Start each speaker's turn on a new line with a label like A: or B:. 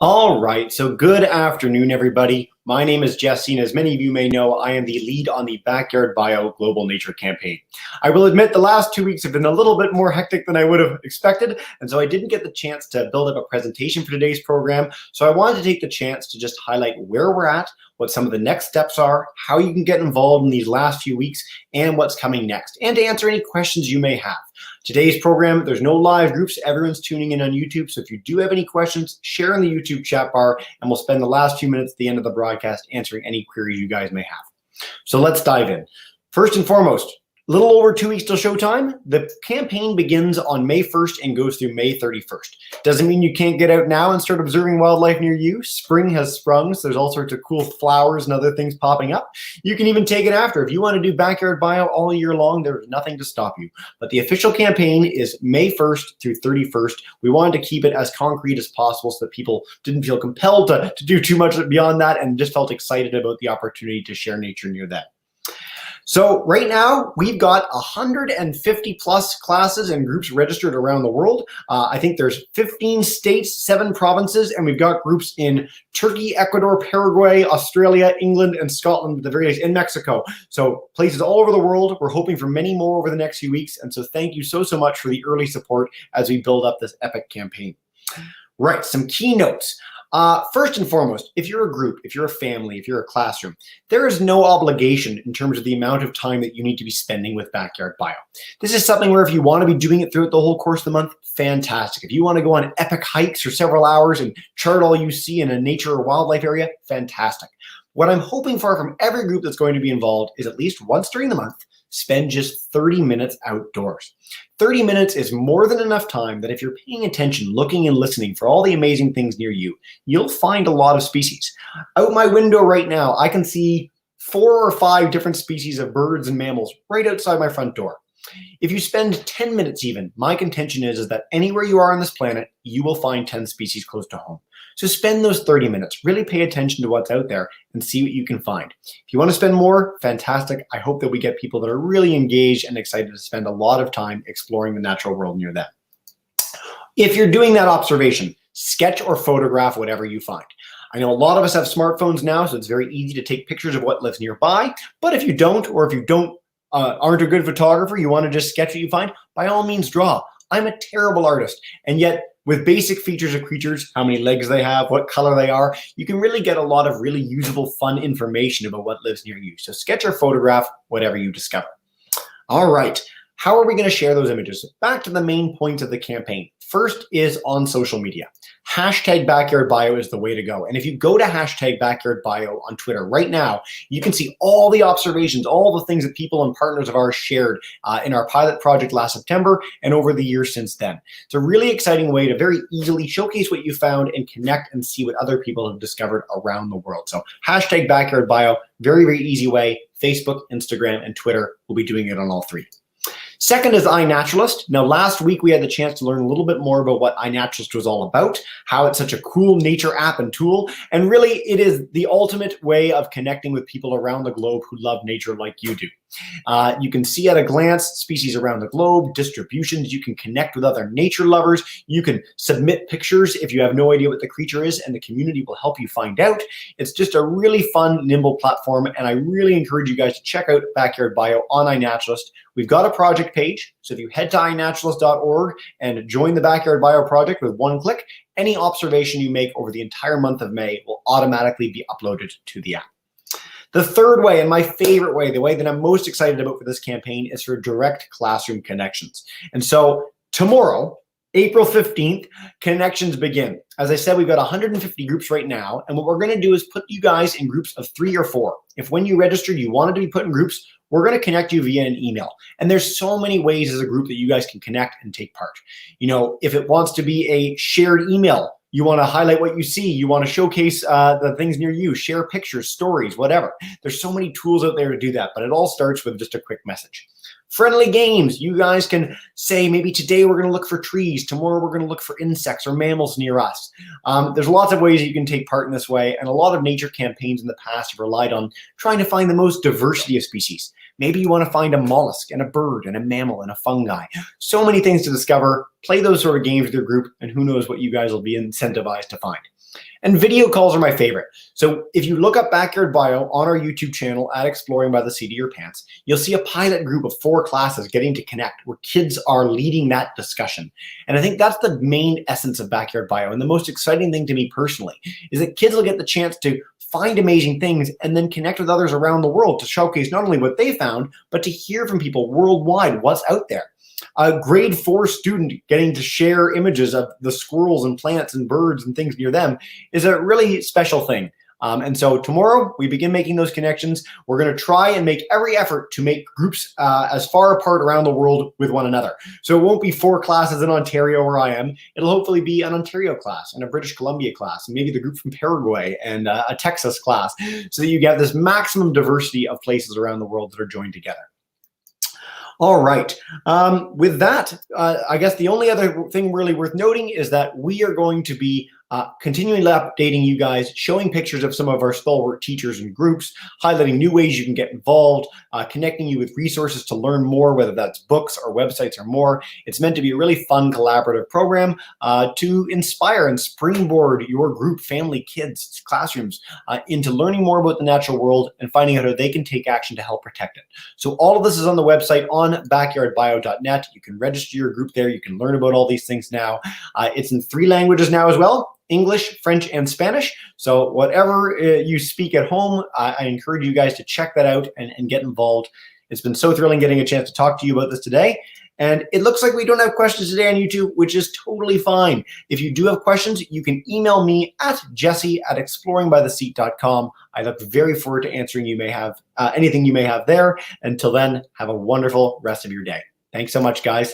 A: All right, so good afternoon, everybody. My name is Jesse, and as many of you may know, I am the lead on the BackyardBio Global Nature Campaign. I will admit the last 2 weeks have been a little bit more hectic than I would have expected, and so I didn't get the chance to build up a presentation for today's program, so I wanted to take the chance to just highlight where we're at, what some of the next steps are, how you can get involved in these last few weeks, and what's coming next, and to answer any questions you may have. Today's program, there's no live groups. Everyone's tuning in on YouTube. So if you do have any questions, share in the YouTube chat bar, and we'll spend the last few minutes at the end of the broadcast answering any queries you guys may have. So let's dive in. First and foremost, a little over 2 weeks till showtime. The campaign begins on May 1st and goes through May 31st. Doesn't mean you can't get out now and start observing wildlife near you. Spring has sprung, so there's all sorts of cool flowers and other things popping up. You can even take it after. If you want to do Backyard Bio all year long, there's nothing to stop you. But the official campaign is May 1st through 31st. We wanted to keep it as concrete as possible so that people didn't feel compelled to do too much beyond that and just felt excited about the opportunity to share nature near them. So right now, we've got 150 plus classes and groups registered around the world. I think there's 15 states, 7 provinces, and we've got groups in Turkey, Ecuador, Paraguay, Australia, England, and Scotland, the various, in Mexico. So places all over the world. We're hoping for many more over the next few weeks. And so thank you so much for the early support as we build up this epic campaign. Right, some keynotes. First and foremost, if you're a group, if you're a family, if you're a classroom, there is no obligation in terms of the amount of time that you need to be spending with Backyard Bio. This is something where if you want to be doing it throughout the whole course of the month, fantastic. If you want to go on epic hikes for several hours and chart all you see in a nature or wildlife area, fantastic. What I'm hoping for from every group that's going to be involved is at least once during the month, spend just 30 minutes outdoors. 30 minutes is more than enough time that if you're paying attention, looking and listening for all the amazing things near you, you'll find a lot of species. Out my window right now, I can see 4 or 5 different species of birds and mammals right outside my front door. If you spend 10 minutes even, my contention is that anywhere you are on this planet, you will find 10 species close to home. So spend those 30 minutes, really pay attention to what's out there and see what you can find. If you want to spend more, fantastic. I hope that we get people that are really engaged and excited to spend a lot of time exploring the natural world near them. If you're doing that observation, sketch or photograph whatever you find. I know a lot of us have smartphones now, so it's very easy to take pictures of what lives nearby. But if you don't, or if you aren't a good photographer, you want to just sketch what you find, by all means draw. I'm a terrible artist, and yet with basic features of creatures, how many legs they have, what color they are, you can really get a lot of really usable, fun information about what lives near you. So sketch or photograph whatever you discover. All right, how are we going to share those images? Back to the main points of the campaign. First is on social media. Hashtag BackyardBio is the way to go. And if you go to hashtag BackyardBio on Twitter right now, you can see all the observations, all the things that people and partners of ours shared in our pilot project last September and over the years since then. It's a really exciting way to very easily showcase what you found and connect and see what other people have discovered around the world. So hashtag BackyardBio, very, very easy way. Facebook, Instagram, and Twitter will be doing it on all 3. Second is iNaturalist. Now, last week we had the chance to learn a little bit more about what iNaturalist was all about, how it's such a cool nature app and tool, and really it is the ultimate way of connecting with people around the globe who love nature like you do. You can see at a glance species around the globe, distributions. You can connect with other nature lovers. You can submit pictures if you have no idea what the creature is, and the community will help you find out. It's just a really fun, nimble platform, and I really encourage you guys to check out Backyard Bio on iNaturalist. We've got a project page, so if you head to iNaturalist.org and join the Backyard Bio project with one click, any observation you make over the entire month of May will automatically be uploaded to the app. The third way, and my favorite way, the way that I'm most excited about for this campaign, is for direct classroom connections. And so tomorrow, April 15th, connections begin. As I said, we've got 150 groups right now, and what we're going to do is put you guys in groups of 3 or 4. If when you registered you wanted to be put in groups, we're going to connect you via an email. And there's so many ways as a group that you guys can connect and take part. You know, if it wants to be a shared email, you want to highlight what you see, you want to showcase the things near you, share pictures, stories, whatever. There's so many tools out there to do that, but it all starts with just a quick message. Friendly games. You guys can say, maybe today we're going to look for trees, tomorrow we're going to look for insects or mammals near us. There's lots of ways you can take part in this way, and a lot of nature campaigns in the past have relied on trying to find the most diversity of species. Maybe you want to find a mollusk and a bird and a mammal and a fungi. So many things to discover. Play those sort of games with your group, and who knows what you guys will be incentivized to find. And video calls are my favorite. So if you look up Backyard Bio on our YouTube channel at Exploring by the Seat of Your Pants, you'll see a pilot group of 4 classes getting to connect where kids are leading that discussion. And I think that's the main essence of Backyard Bio. And the most exciting thing to me personally is that kids will get the chance to find amazing things and then connect with others around the world to showcase not only what they found, but to hear from people worldwide what's out there. A grade 4 student getting to share images of the squirrels and plants and birds and things near them is a really special thing. And so tomorrow we begin making those connections. We're going to try and make every effort to make groups as far apart around the world with one another. So it won't be 4 classes in Ontario where I am. It'll hopefully be an Ontario class and a British Columbia class, and maybe the group from Paraguay and a Texas class, so that you get this maximum diversity of places around the world that are joined together. All right. With that, I guess the only other thing really worth noting is that we are going to be continually updating you guys, showing pictures of some of our stalwart teachers and groups, highlighting new ways you can get involved, connecting you with resources to learn more, whether that's books or websites or more. It's meant to be a really fun collaborative program to inspire and springboard your group, family, kids, classrooms into learning more about the natural world and finding out how they can take action to help protect it. So all of this is on the website on BackyardBio.net. You can register your group there. You can learn about all these things now. It's in 3 languages now as well: English, French, and Spanish. So whatever you speak at home, I encourage you guys to check that out and get involved. It's been so thrilling getting a chance to talk to you about this today. And it looks like we don't have questions today on YouTube, which is totally fine. If you do have questions, you can email me at jesse@exploringbytheseat.com. I look very forward to answering anything you may have there. Until then, have a wonderful rest of your day. Thanks so much, guys.